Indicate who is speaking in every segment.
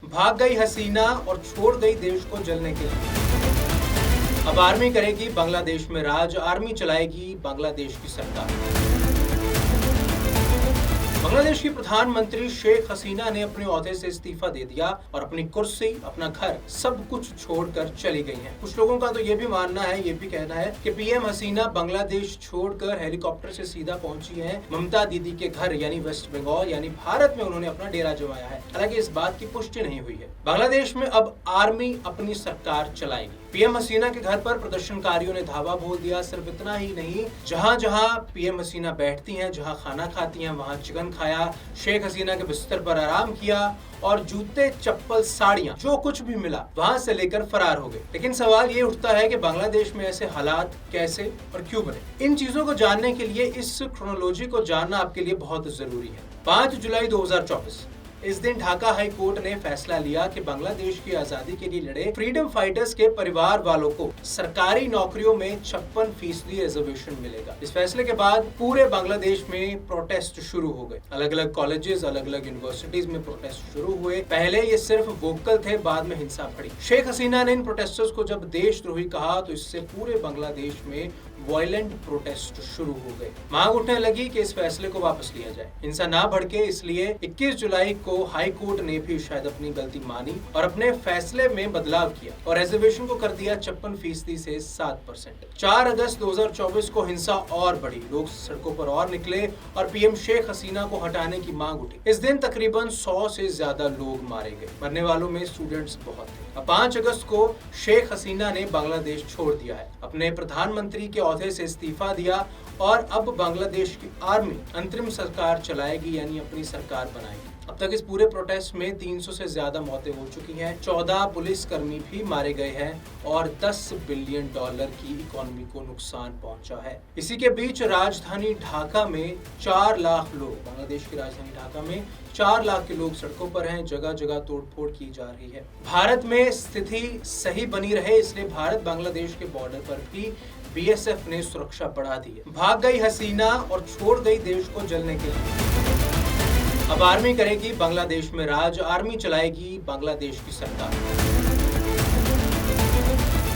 Speaker 1: भाग गई हसीना और छोड़ गई देश को जलने के लिए। अब आर्मी करेगी बांग्लादेश में राज, आर्मी चलाएगी बांग्लादेश की सरकार। बांग्लादेश की प्रधानमंत्री शेख हसीना ने अपने ओहदे से इस्तीफा दे दिया और अपनी कुर्सी, अपना घर, सब कुछ छोड़कर चली गई हैं। कुछ लोगों का तो ये भी मानना है, ये भी कहना है कि पीएम हसीना बांग्लादेश छोड़कर हेलीकॉप्टर से सीधा पहुंची हैं ममता दीदी के घर यानी वेस्ट बंगाल यानी भारत में उन्होंने अपना डेरा जमाया है। हालांकि इस बात की पुष्टि नहीं हुई है। बांग्लादेश में अब आर्मी अपनी सरकार चलाएगी। पीएम हसीना के घर पर प्रदर्शनकारियों ने धावा बोल दिया। सिर्फ इतना ही नहीं, जहां जहां पीएम हसीना बैठती हैं, जहां खाना खाती हैं, वहां चिकन खाया, शेख हसीना के बिस्तर पर आराम किया और जूते, चप्पल, साड़ियां, जो कुछ भी मिला वहां से लेकर फरार हो गए। लेकिन सवाल ये उठता है कि बांग्लादेश में ऐसे हालात कैसे और क्यों बने। इन चीजों को जानने के लिए इस क्रोनोलॉजी को जानना आपके लिए बहुत जरूरी है। 5 जुलाई 2024 इस दिन ढाका हाई कोर्ट ने फैसला लिया कि बांग्लादेश की आजादी के लिए लड़े फ्रीडम फाइटर्स के परिवार वालों को सरकारी नौकरियों में 56% रिजर्वेशन मिलेगा। इस फैसले के बाद पूरे बांग्लादेश में प्रोटेस्ट शुरू हो गए। अलग अलग कॉलेजेस, अलग अलग यूनिवर्सिटीज में प्रोटेस्ट शुरू हुए। पहले ये सिर्फ वोकल थे, बाद में हिंसा बढ़ी। शेख हसीना ने इन प्रोटेस्टर्स को जब देशद्रोही कहा तो इससे पूरे बांग्लादेश में वायलेंट प्रोटेस्ट शुरू हो गए। मांग उठने लगी कि इस फैसले को वापस लिया जाए, हिंसा ना भड़के। इसलिए 21 जुलाई को हाई कोर्ट ने भी शायद अपनी गलती मानी और अपने फैसले में बदलाव किया और रिजर्वेशन को कर दिया 56% से 7%। 4 अगस्त 2024 को हिंसा और बढ़ी, लोग सड़कों पर और निकले और पीएम शेख हसीना को हटाने की मांग उठी। इस दिन तकरीबन 100 से ज्यादा लोग मारे गए। मरने वालों में स्टूडेंट्स बहुत थे। 5 अगस्त को शेख हसीना ने बांग्लादेश छोड़ दिया है, अपने प्रधानमंत्री के ओहदे से इस्तीफा दिया और अब बांग्लादेश की आर्मी अंतरिम सरकार चलाएगी यानी अपनी सरकार बनाएगी। अब तक इस पूरे प्रोटेस्ट में 300 से ज्यादा मौतें हो चुकी हैं, 14 पुलिसकर्मी भी मारे गए हैं और $10 बिलियन की इकोनॉमी को नुकसान पहुंचा है। इसी के बीच राजधानी ढाका में 4 लाख लोग, बांग्लादेश की राजधानी ढाका में 4 लाख के लोग सड़कों पर हैं, जगह जगह तोड़फोड़ की जा रही है। भारत में स्थिति सही बनी रहे इसलिए भारत बांग्लादेश के बॉर्डर पर भी बीएसएफ ने सुरक्षा बढ़ा दी है। भाग गई हसीना और छोड़ गई देश को जलने के लिए। अब आर्मी करेगी बांग्लादेश में राज, आर्मी चलाएगी बांग्लादेश की सरकार।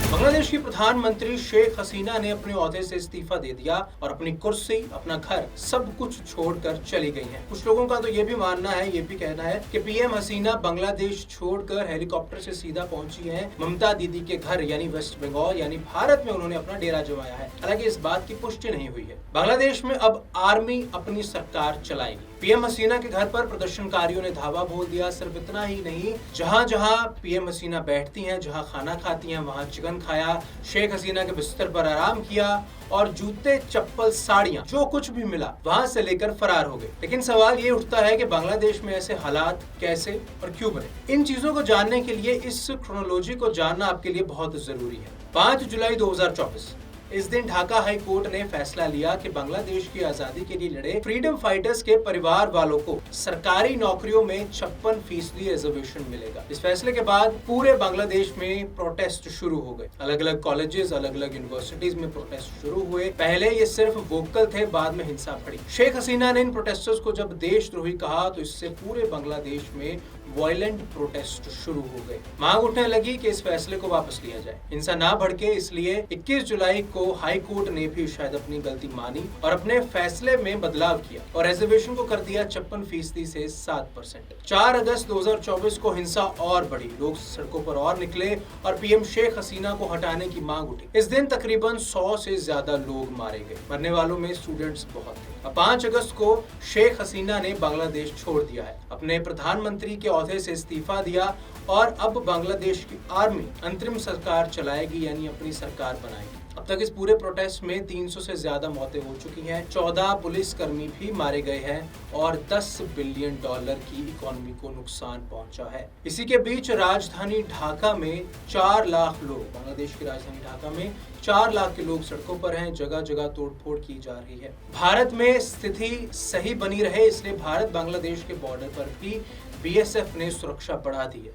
Speaker 1: बांग्लादेश की प्रधानमंत्री शेख हसीना ने अपने ओहदे से इस्तीफा दे दिया और अपनी कुर्सी, अपना घर, सब कुछ छोड़कर चली गई हैं। कुछ लोगों का तो ये भी मानना है, ये भी कहना है कि पीएम हसीना बांग्लादेश छोड़कर हेलीकॉप्टर से सीधा पहुंची हैं ममता दीदी के घर यानी वेस्ट बंगाल यानी भारत में उन्होंने अपना डेरा जमाया है। हालांकि इस बात की पुष्टि नहीं हुई है। बांग्लादेश में अब आर्मी अपनी सरकार चलाएगी। पीएम हसीना के घर पर प्रदर्शनकारियों ने धावा बोल दिया। सिर्फ इतना ही नहीं, जहां जहां पीएम हसीना बैठती हैं, जहां खाना खाती हैं, वहां चिकन खाया, शेख हसीना के बिस्तर पर आराम किया और जूते, चप्पल, साड़ियां, जो कुछ भी मिला वहां से लेकर फरार हो गए। लेकिन सवाल ये उठता है कि बांग्लादेश में ऐसे हालात कैसे और क्यों बने। इन चीजों को जानने के लिए इस क्रोनोलॉजी को जानना आपके लिए बहुत जरूरी है। 5 जुलाई 2024 इस दिन ढाका हाई कोर्ट ने फैसला लिया कि बांग्लादेश की आजादी के लिए लड़े फ्रीडम फाइटर्स के परिवार वालों को सरकारी नौकरियों में 56% रिजर्वेशन मिलेगा। इस फैसले के बाद पूरे बांग्लादेश में प्रोटेस्ट शुरू हो गए। अलग अलग कॉलेजेस, अलग अलग यूनिवर्सिटीज में प्रोटेस्ट शुरू हुए। पहले ये सिर्फ वोकल थे, बाद में हिंसा बढ़ी। शेख हसीना ने इन प्रोटेस्टर्स को जब देशद्रोही कहा तो इससे पूरे बांग्लादेश में वायलेंट प्रोटेस्ट शुरू हो गए। मांग उठने लगी कि इस फैसले को वापस लिया जाए, हिंसा ना भड़के। इसलिए 21 जुलाई को हाई कोर्ट ने भी शायद अपनी गलती मानी और अपने फैसले में बदलाव किया और रिजर्वेशन को कर दिया 56% से 7%। 4 अगस्त 2024 को हिंसा और बढ़ी, लोग सड़कों पर और निकले और पीएम शेख हसीना को हटाने की मांग उठी। इस दिन तकरीबन 100 से ज्यादा लोग मारे गए। मरने वालों में स्टूडेंट्स बहुत थे। 5 अगस्त को शेख हसीना ने बांग्लादेश छोड़ दिया है, अपने प्रधानमंत्री के ओहदे से इस्तीफा दिया और अब बांग्लादेश की आर्मी अंतरिम सरकार चलाएगी यानी अपनी सरकार बनाएगी। अब तक इस पूरे प्रोटेस्ट में 300 से ज्यादा मौतें हो चुकी हैं, 14 पुलिसकर्मी भी मारे गए हैं और $10 बिलियन की इकोनॉमी को नुकसान पहुंचा है। इसी के बीच राजधानी ढाका में 4 लाख लोग, बांग्लादेश की राजधानी ढाका में 4 लाख के लोग सड़कों पर हैं, जगह जगह तोड़फोड़ की जा रही है। भारत में स्थिति सही बनी रहे इसलिए भारत बांग्लादेश के बॉर्डर पर भी बीएसएफ ने सुरक्षा बढ़ा दी है।